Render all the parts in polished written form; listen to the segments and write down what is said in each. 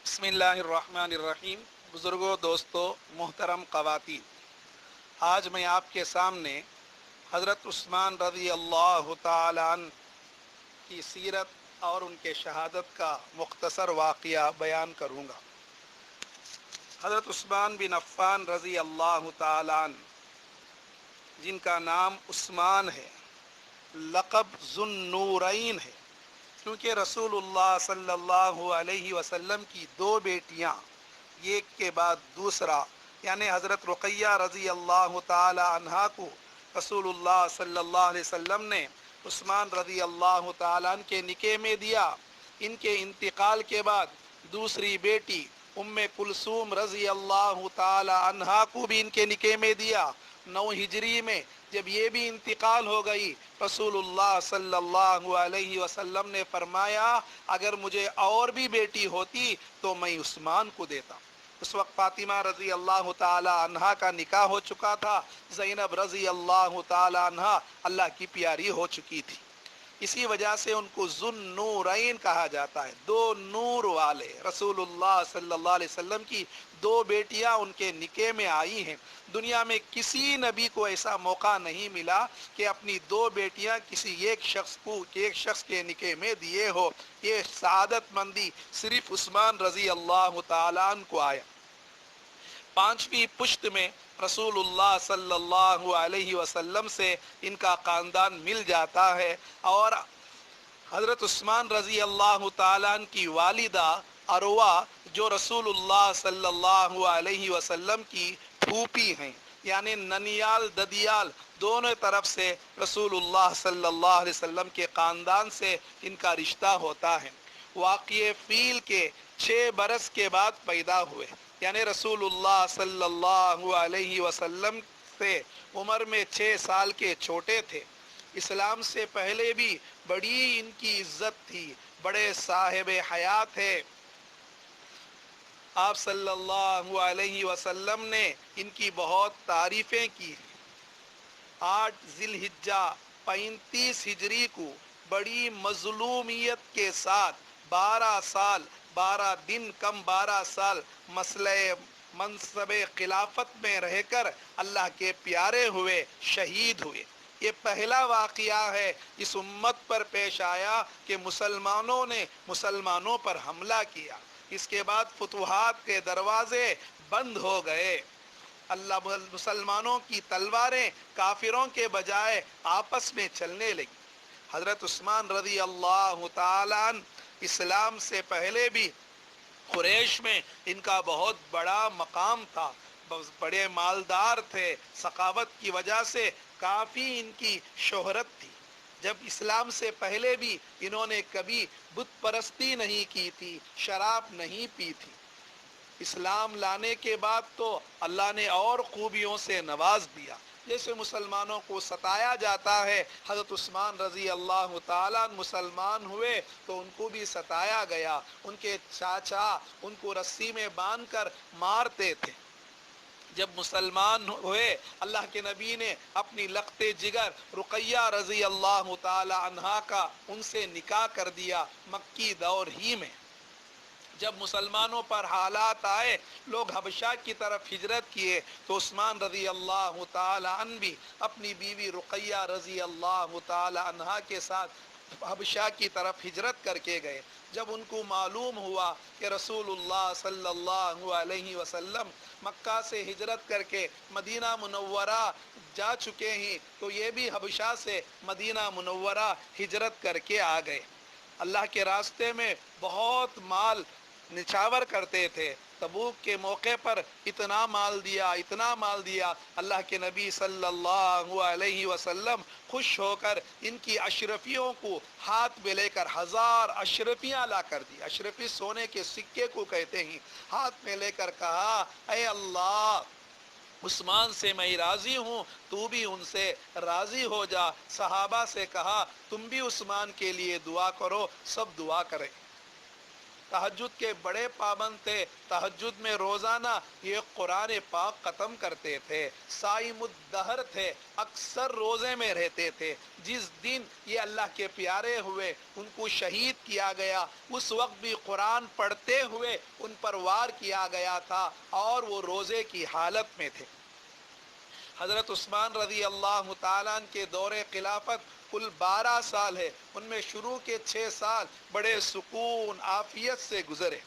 بسم اللہ الرحمن الرحیم۔ بزرگوں، دوستوں، محترم خواتین، آج میں آپ کے سامنے حضرت عثمان رضی اللہ تعالی عنہ کی سیرت اور ان کے شہادت کا مختصر واقعہ بیان کروں گا۔ حضرت عثمان بن عفان رضی اللہ تعالی عنہ، جن کا نام عثمان ہے، لقب ذو النورین ہے، کیونکہ رسول اللہ صلی اللہ علیہ وسلم کی دو بیٹیاں ایک کے بعد دوسرا، یعنی حضرت رقیہ رضی اللہ تعالی عنہا کو رسول اللہ صلی اللہ علیہ وسلم نے عثمان رضی اللہ تعالی عنہ کے نکاح میں دیا۔ ان کے انتقال کے بعد دوسری بیٹی ام کلثوم رضی اللہ تعالی عنہا کو بھی ان کے نکاح میں دیا۔ 9 ہجری میں جب یہ بھی انتقال ہو گئی، رسول اللہ صلی اللہ علیہ وسلم نے فرمایا اگر مجھے اور بھی بیٹی ہوتی تو میں عثمان کو دیتا۔ اس وقت فاطمہ رضی اللہ تعالی عنہا کا نکاح ہو چکا تھا، زینب رضی اللہ تعالی عنہا اللہ کی پیاری ہو چکی تھی، اسی وجہ سے ان کو ذو النورین کہا جاتا ہے، دو نور والے۔ رسول اللہ صلی اللہ علیہ وسلم کی دو بیٹیاں ان کے نکاح میں آئی ہیں۔ دنیا میں کسی نبی کو ایسا موقع نہیں ملا کہ اپنی دو بیٹیاں کسی ایک شخص کے نکاح میں دیے ہو۔ یہ سعادت مندی صرف عثمان رضی اللہ تعالی عنہ کو آیا۔ 5ویں پشت میں رسول اللہ صلی اللہ علیہ وسلم سے ان کا خاندان مل جاتا ہے، اور حضرت عثمان رضی اللہ تعالیٰ عنہ کی والدہ عروہ جو رسول اللہ صلی اللہ علیہ وسلم کی پھوپھی ہیں، یعنی ننیال ددیال دونوں طرف سے رسول اللہ صلی اللہ علیہ وسلم کے خاندان سے ان کا رشتہ ہوتا ہے۔ واقعہ فیل کے 6 برس کے بعد پیدا ہوئے، یعنی رسول اللہ صلی اللہ علیہ وسلم سے عمر میں 6 سال کے چھوٹے تھے۔ اسلام سے پہلے بھی بڑی ان کی عزت تھی، بڑے صاحب حیات تھے۔ آپ صلی اللہ علیہ وسلم نے ان کی بہت تعریفیں کی۔ 8 ذی الحجہ 35 ہجری کو بڑی مظلومیت کے ساتھ 12 سال 12 دن کم 12 سال منصب خلافت میں رہ کر اللہ کے پیارے ہوئے، شہید ہوئے۔ یہ پہلا واقعہ ہے اس امت پر پیش آیا کہ مسلمانوں نے مسلمانوں پر حملہ کیا۔ اس کے بعد فتوحات کے دروازے بند ہو گئے۔ اللہ مسلمانوں کی تلواریں کافروں کے بجائے آپس میں چلنے لگی۔ حضرت عثمان رضی اللہ تعالیٰ عنہ اسلام سے پہلے بھی قریش میں ان کا بہت بڑا مقام تھا، بڑے مالدار تھے، سخاوت کی وجہ سے کافی ان کی شہرت تھی۔ جب اسلام سے پہلے بھی انہوں نے کبھی بت پرستی نہیں کی تھی، شراب نہیں پی تھی۔ اسلام لانے کے بعد تو اللہ نے اور خوبیوں سے نواز دیا۔ جیسے مسلمانوں کو ستایا جاتا ہے، حضرت عثمان رضی اللہ تعالیٰ مسلمان ہوئے تو ان کو بھی ستایا گیا۔ ان کے چاچا ان کو رسی میں باندھ کر مارتے تھے۔ جب مسلمان ہوئے، اللہ کے نبی نے اپنی لخت جگر رقیہ رضی اللہ تعالی عنہا کا ان سے نکاح کر دیا مکی دور ہی میں۔ جب مسلمانوں پر حالات آئے، لوگ حبشہ کی طرف ہجرت کیے، تو عثمان رضی اللہ تعالی عنہ بھی اپنی بیوی رقیہ رضی اللہ تعالی عنہا کے ساتھ حبشہ کی طرف ہجرت کر کے گئے۔ جب ان کو معلوم ہوا کہ رسول اللہ صلی اللہ علیہ وسلم مکہ سے ہجرت کر کے مدینہ منورہ جا چکے ہیں، تو یہ بھی حبشہ سے مدینہ منورہ ہجرت کر کے آ گئے۔ اللہ کے راستے میں بہت مال نچھاور کرتے تھے۔ تبوک کے موقع پر اتنا مال دیا، اللہ کے نبی صلی اللہ علیہ وسلم خوش ہو کر ان کی اشرفیوں کو ہاتھ میں لے کر 1000 اشرفیاں لا کر دی۔ اشرفی سونے کے سکے کو کہتے ہیں۔ ہاتھ میں لے کر کہا اے اللہ، عثمان سے میں راضی ہوں، تو بھی ان سے راضی ہو جا۔ صحابہ سے کہا تم بھی عثمان کے لیے دعا کرو، سب دعا کریں۔ تہجد کے بڑے پابند تھے، تہجد میں روزانہ یہ قرآن پاک ختم کرتے تھے، صائم الدہر تھے، اکثر روزے میں رہتے تھے۔ جس دن یہ اللہ کے پیارے ہوئے، ان کو شہید کیا گیا، اس وقت بھی قرآن پڑھتے ہوئے ان پر وار کیا گیا تھا اور وہ روزے کی حالت میں تھے۔ حضرت عثمان رضی اللہ تعالیٰ عنہ کے دور خلافت کل 12 سال ہے، ان میں شروع کے 6 سال بڑے سکون عافیت سے گزرے۔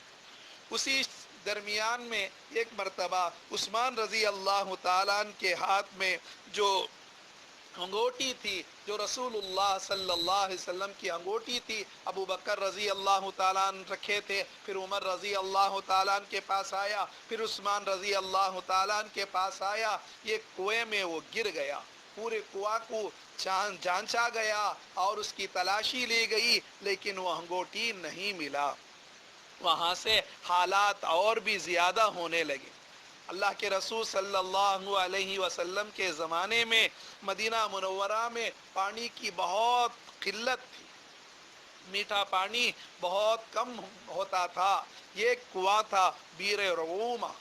اسی درمیان میں ایک مرتبہ عثمان رضی اللہ تعالیٰ عنہ کے ہاتھ میں جو انگوٹی تھی، جو رسول اللہ صلی اللہ علیہ وسلم کی انگوٹی تھی، ابو بکر رضی اللہ تعالیٰ عنہ رکھے تھے، پھر عمر رضی اللہ تعالیٰ عنہ کے پاس آیا، پھر عثمان رضی اللہ تعالیٰ عنہ کے پاس آیا، یہ کنویں میں وہ گر گیا، پورے کنواں کو جانچا گیا اور اس کی تلاشی لی گئی، لیکن وہ انگوٹی نہیں ملا۔ وہاں سے حالات اور بھی زیادہ ہونے لگے۔ اللہ کے رسول صلی اللہ علیہ وسلم کے زمانے میں مدینہ منورہ میں پانی کی بہت قلت تھی، میٹھا پانی بہت کم ہوتا تھا۔ یہ کنواں تھا بیر روما،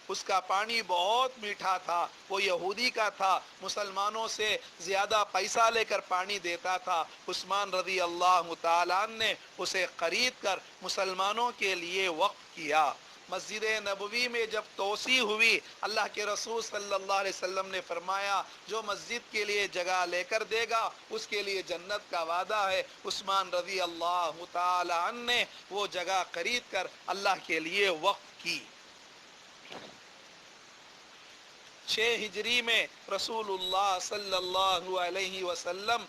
اس کا پانی بہت میٹھا تھا، وہ یہودی کا تھا، مسلمانوں سے زیادہ پیسہ لے کر پانی دیتا تھا۔ عثمان رضی اللہ تعالیٰ عنہ نے اسے خرید کر مسلمانوں کے لیے وقف کیا۔ مسجد نبوی میں جب توسیع ہوئی، اللہ کے رسول صلی اللہ علیہ وسلم نے فرمایا جو مسجد کے لیے جگہ لے کر دے گا اس کے لیے جنت کا وعدہ ہے۔ عثمان رضی اللہ تعالی عنہ نے وہ جگہ خرید کر اللہ کے لیے وقف کی۔ 6 ہجری میں رسول اللہ صلی اللہ علیہ وسلم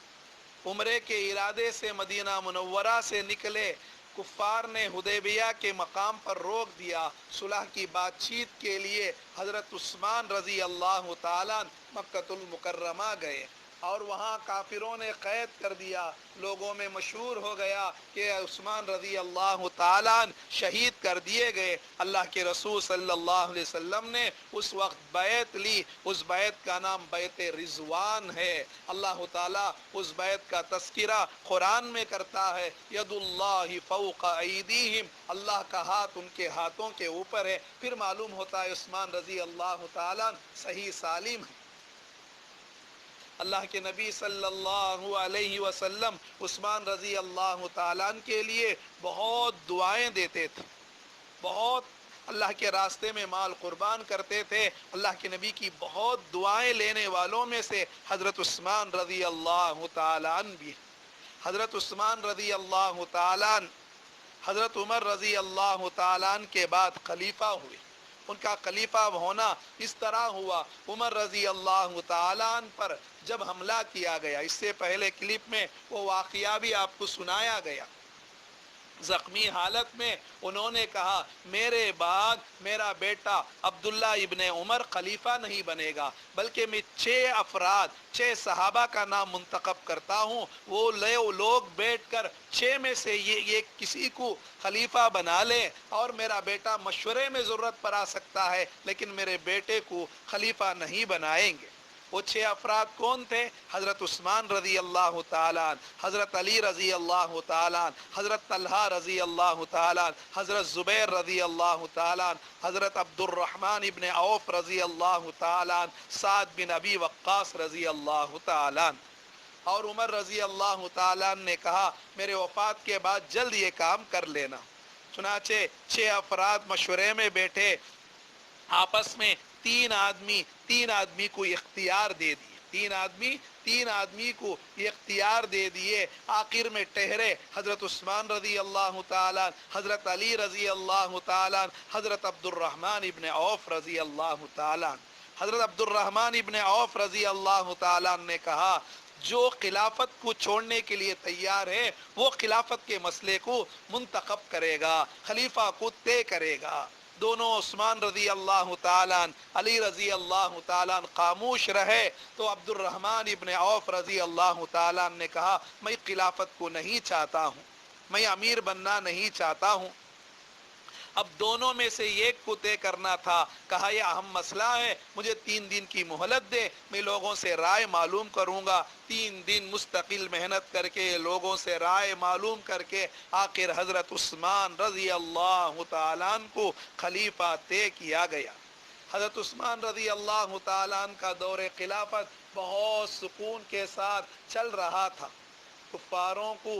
عمرے کے ارادے سے مدینہ منورہ سے نکلے۔ کفار نے حدیبیہ کے مقام پر روک دیا۔ صلح کی بات چیت کے لیے حضرت عثمان رضی اللہ تعالیٰ مکۃ المکرمہ گئے اور وہاں کافروں نے قید کر دیا۔ لوگوں میں مشہور ہو گیا کہ عثمان رضی اللہ تعالیٰ شہید کر دیے گئے۔ اللہ کے رسول صلی اللہ علیہ وسلم نے اس وقت بیعت لی، اس بیعت کا نام بیعت رضوان ہے۔ اللہ تعالیٰ اس بیعت کا تذکرہ قرآن میں کرتا ہے، ید اللہ فوق ایدیہم، اللہ کا ہاتھ ان کے ہاتھوں کے اوپر ہے۔ پھر معلوم ہوتا ہے عثمان رضی اللہ تعالیٰ صحیح سالم ہے۔ اللہ کے نبی صلی اللہ علیہ وسلم عثمان رضی اللہ تعالیٰ کے لیے بہت دعائیں دیتے تھے، بہت اللہ کے راستے میں مال قربان کرتے تھے۔ اللہ کے نبی کی بہت دعائیں لینے والوں میں سے حضرت عثمان رضی اللہ تعالیٰ عنہ بھی۔ حضرت عثمان رضی اللہ تعالیٰ عنہ حضرت عمر رضی اللہ تعالیٰ عنہ کے بعد خلیفہ ہوئے۔ ان کا خلیفہ ہونا اس طرح ہوا، عمر رضی اللہ تعالیٰ عنہ پر جب حملہ کیا گیا، اس سے پہلے کلپ میں وہ واقعہ بھی آپ کو سنایا گیا، زخمی حالت میں انہوں نے کہا میرے بعد میرا بیٹا عبداللہ ابن عمر خلیفہ نہیں بنے گا، بلکہ میں 6 صحابہ کا نام منتخب کرتا ہوں، وہ لوگ بیٹھ کر 6 میں سے یہ کسی کو خلیفہ بنا لیں، اور میرا بیٹا مشورے میں ضرورت پر آ سکتا ہے لیکن میرے بیٹے کو خلیفہ نہیں بنائیں گے۔ وہ 6 افراد کون تھے؟ حضرت عثمان رضی اللہ تعالیٰ عنہ، حضرت علی رضی اللہ تعالیٰ عنہ، حضرت طلحہ رضی اللہ تعالیٰ عنہ، حضرت زبیر رضی اللہ تعالیٰ عنہ، حضرت عبد الرحمن ابن عوف رضی اللہ تعالیٰ عنہ، سعد بن ابی وقاص رضی اللہ تعالیٰ عنہ۔ اور عمر رضی اللہ تعالیٰ عنہ نے کہا میرے وفات کے بعد جلد یہ کام کر لینا۔ چنانچہ 6 افراد مشورے میں بیٹھے، آپس میں تین آدمی کو اختیار دے دیے، تین آدمی کو اختیار دے دیے۔ آخر میں ٹھہرے حضرت عثمان رضی اللہ تعالیٰ، حضرت علی رضی اللہ تعالیٰ، حضرت عبد الرحمن ابن عوف رضی اللہ تعالیٰ۔ حضرت عبد الرحمن ابن عوف رضی اللہ تعالیٰ نے کہا جو خلافت کو چھوڑنے کے لیے تیار ہے وہ خلافت کے مسئلے کو منتخب کرے گا، خلیفہ کو طے کرے گا۔ دونوں عثمان رضی اللہ تعالیٰ علی رضی اللہ تعالیٰ خاموش رہے تو عبد الرحمن ابن عوف رضی اللہ تعالیٰ نے کہا میں خلافت کو نہیں چاہتا ہوں، میں امیر بننا نہیں چاہتا ہوں۔ اب دونوں میں سے ایک کو طے کرنا تھا. کہا یہ اہم مسئلہ ہے, مجھے 3 دن کی مہلت دے, میں لوگوں سے رائے معلوم کروں گا. 3 دن مستقل محنت کر کے, لوگوں سے رائے معلوم کر کے, آخر حضرت عثمان رضی اللہ تعالیٰ عنہ کو خلیفہ طے کیا گیا. حضرت عثمان رضی اللہ تعالیٰ عنہ کا دور خلافت بہت سکون کے ساتھ چل رہا تھا. کفاروں کو,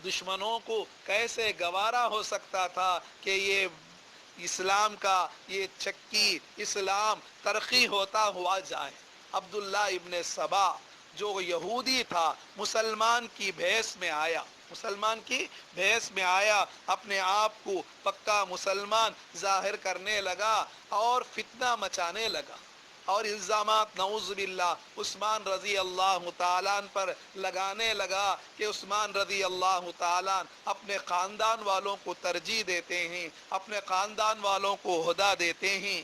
دشمنوں کو کیسے گوارا ہو سکتا تھا کہ یہ اسلام کا یہ چکی اسلام ترقی ہوتا ہوا جائے. عبداللہ ابن سبا جو یہودی تھا مسلمان کی بھیس میں آیا, مسلمان کی بھیس میں آیا, اپنے آپ کو پکا مسلمان ظاہر کرنے لگا اور فتنہ مچانے لگا اور الزامات نعوذ باللہ عثمان رضی اللہ تعالیٰ عنہ پر لگانے لگا کہ عثمان رضی اللہ تعالیٰ عنہ اپنے خاندان والوں کو ترجیح دیتے ہیں, اپنے خاندان والوں کو عہدہ دیتے ہیں.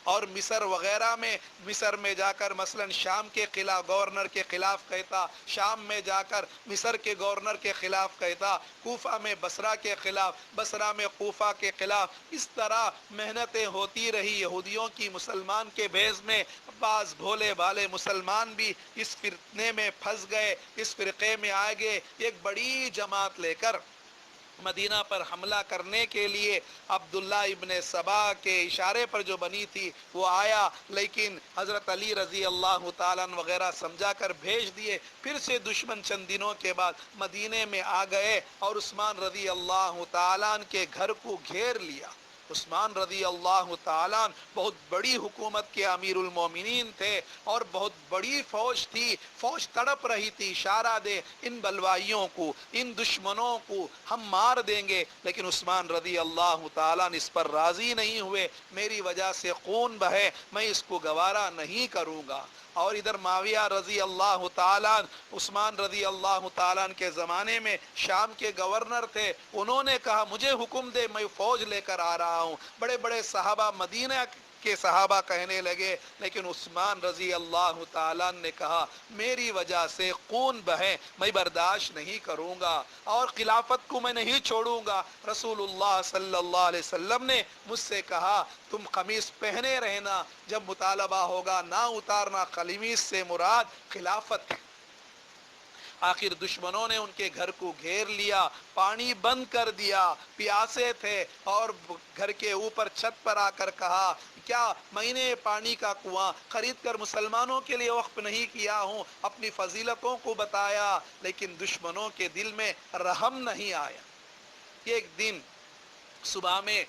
اور مصر وغیرہ میں, مصر میں جا کر مثلا شام کے خلاف گورنر کے خلاف کہتا, شام میں جا کر مصر کے گورنر کے خلاف کہتا, کوفہ میں بصرہ کے خلاف, بصرہ میں کوفہ کے خلاف. اس طرح محنتیں ہوتی رہی یہودیوں کی مسلمان کے بھیس میں. بعض بھولے بھالے مسلمان بھی اس فتنے میں پھنس گئے, اس فرقے میں آ گئے. ایک بڑی جماعت لے کر مدینہ پر حملہ کرنے کے لیے عبداللہ ابن سبا کے اشارے پر جو بنی تھی وہ آیا, لیکن حضرت علی رضی اللہ تعالیٰ عنہ وغیرہ سمجھا کر بھیج دیے. پھر سے دشمن چند دنوں کے بعد مدینے میں آ گئے اور عثمان رضی اللہ تعالیٰ عنہ کے گھر کو گھیر لیا. عثمان رضی اللہ تعالیٰ عنہ بہت بڑی حکومت کے امیر المومنین تھے اور بہت بڑی فوج تھی, فوج تڑپ رہی تھی, اشارہ دے ان بلوائیوں کو, ان دشمنوں کو ہم مار دیں گے, لیکن عثمان رضی اللہ تعالیٰ عنہ اس پر راضی نہیں ہوئے. میری وجہ سے خون بہے, میں اس کو گوارا نہیں کروں گا. اور ادھر معاویہ رضی اللہ تعالیٰ عنہ عثمان رضی اللہ تعالیٰ عنہ کے زمانے میں شام کے گورنر تھے, انہوں نے کہا مجھے حکم دے, میں فوج لے کر آ رہا ہوں. بڑے بڑے صحابہ مدینہ کے صحابہ کہنے لگے, لیکن عثمان رضی اللہ تعالیٰ نے کہا میری وجہ سے خون بہے, میں برداشت نہیں کروں گا اور خلافت کو میں نہیں چھوڑوں گا. رسول اللہ صلی اللہ علیہ وسلم نے مجھ سے کہا تم قمیص پہنے رہنا, جب مطالبہ ہوگا نہ اتارنا, قمیص سے مراد خلافت ہے. آخر دشمنوں نے ان کے گھر کو گھیر لیا, پانی بند کر دیا, پیاسے تھے اور گھر کے اوپر چھت پر آ کر کہا کیا میں نے پانی کا کنواں خرید کر مسلمانوں کے لیے وقف نہیں کیا ہوں. اپنی فضیلتوں کو بتایا, لیکن دشمنوں کے دل میں رحم نہیں آیا. ایک دن صبح میں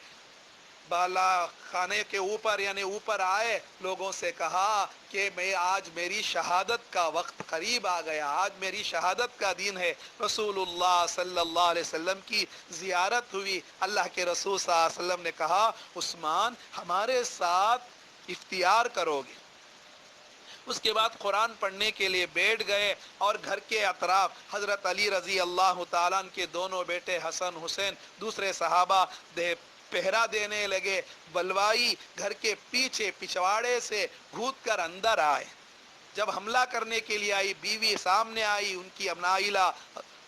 بالا خانے کے اوپر یعنی اوپر آئے, لوگوں سے کہا کہ میں آج میری شہادت کا وقت قریب آ گیا, آج میری شہادت کا دن ہے. رسول اللہ صلی اللہ علیہ وسلم کی زیارت ہوئی. اللہ کے رسول صلی اللہ علیہ وسلم نے کہا عثمان ہمارے ساتھ افتیار کرو گے. اس کے بعد قرآن پڑھنے کے لیے بیٹھ گئے اور گھر کے اطراف حضرت علی رضی اللہ تعالیٰ عنہ کے دونوں بیٹے حسن حسین دوسرے صحابہ پہرا دینے لگے. بلوائی گھر کے پیچھے پچھواڑے سے گھوت کر اندر آئے. جب حملہ کرنے کے لیے آئی, بیوی سامنے آئی, ان کی نائلہ,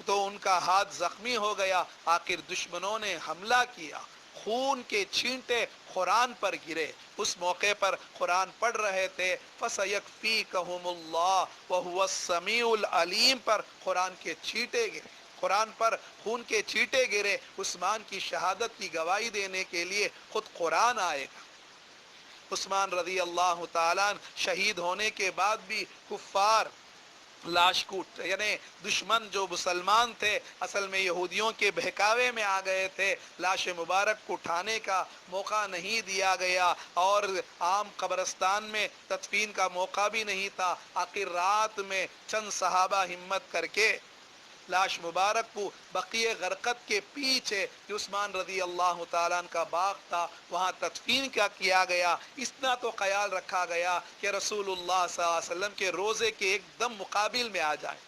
تو ان کا ہاتھ زخمی ہو گیا. آخر دشمنوں نے حملہ کیا, خون کے چھینٹے قرآن پر گرے. اس موقع پر قرآن پڑھ رہے تھے فَسَيَكْفِيكَهُمُ اللَّهُ وَهُوَ السَّمِيعُ الْعَلِيمُ پر قرآن کے چھینٹے گرے, قرآن پر خون کے چھینٹے گرے. عثمان کی شہادت کی گواہی دینے کے لیے خود قرآن آئے گا. عثمان رضی اللہ تعالیٰ شہید ہونے کے بعد بھی کفار لاش کو یعنی دشمن جو مسلمان تھے اصل میں یہودیوں کے بہکاوے میں آ گئے تھے, لاش مبارک کو اٹھانے کا موقع نہیں دیا گیا اور عام قبرستان میں تدفین کا موقع بھی نہیں تھا. آخر رات میں چند صحابہ ہمت کر کے لاش مبارک کو بقیع غرقت کے پیچھے جو عثمان رضی اللہ تعالیٰ عنہ کا باغ تھا وہاں تدفین کا کیا گیا. اتنا تو خیال رکھا گیا کہ رسول اللہ صلی اللہ علیہ وسلم کے روزے کے ایک دم مقابل میں آ جائیں.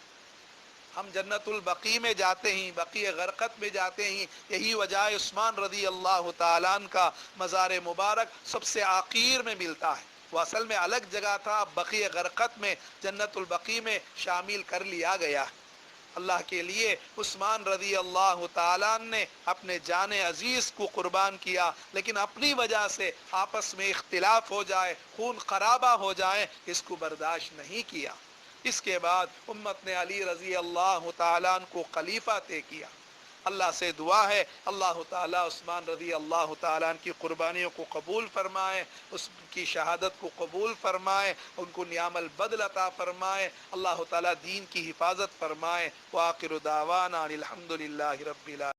ہم جنت البقیع میں جاتے ہیں, بقیع غرقت میں جاتے ہیں, یہی وجہ عثمان رضی اللہ تعالیٰ عنہ کا مزار مبارک سب سے آخر میں ملتا ہے. وہ اصل میں الگ جگہ تھا, بقیع غرقت میں جنت البقیع میں شامل کر لیا گیا. اللہ کے لیے عثمان رضی اللہ تعالیٰ نے اپنے جان عزیز کو قربان کیا، لیکن اپنی وجہ سے آپس میں اختلاف ہو جائے، خون خرابہ ہو جائے، اس کو برداشت نہیں کیا۔ اس کے بعد امت نے علی رضی اللہ تعالیٰ عنہ کو خلیفہ طے کیا۔ اللہ سے دعا ہے اللہ تعالیٰ عثمان رضی اللہ تعالیٰ عنہ کی قربانیوں کو قبول فرمائے، اس کی شہادت کو قبول فرمائے، ان کو نعم البدل عطا فرمائے، اللہ تعالیٰ دین کی حفاظت فرمائے۔ وآخر دعوانا الحمد للہ رب العالمین۔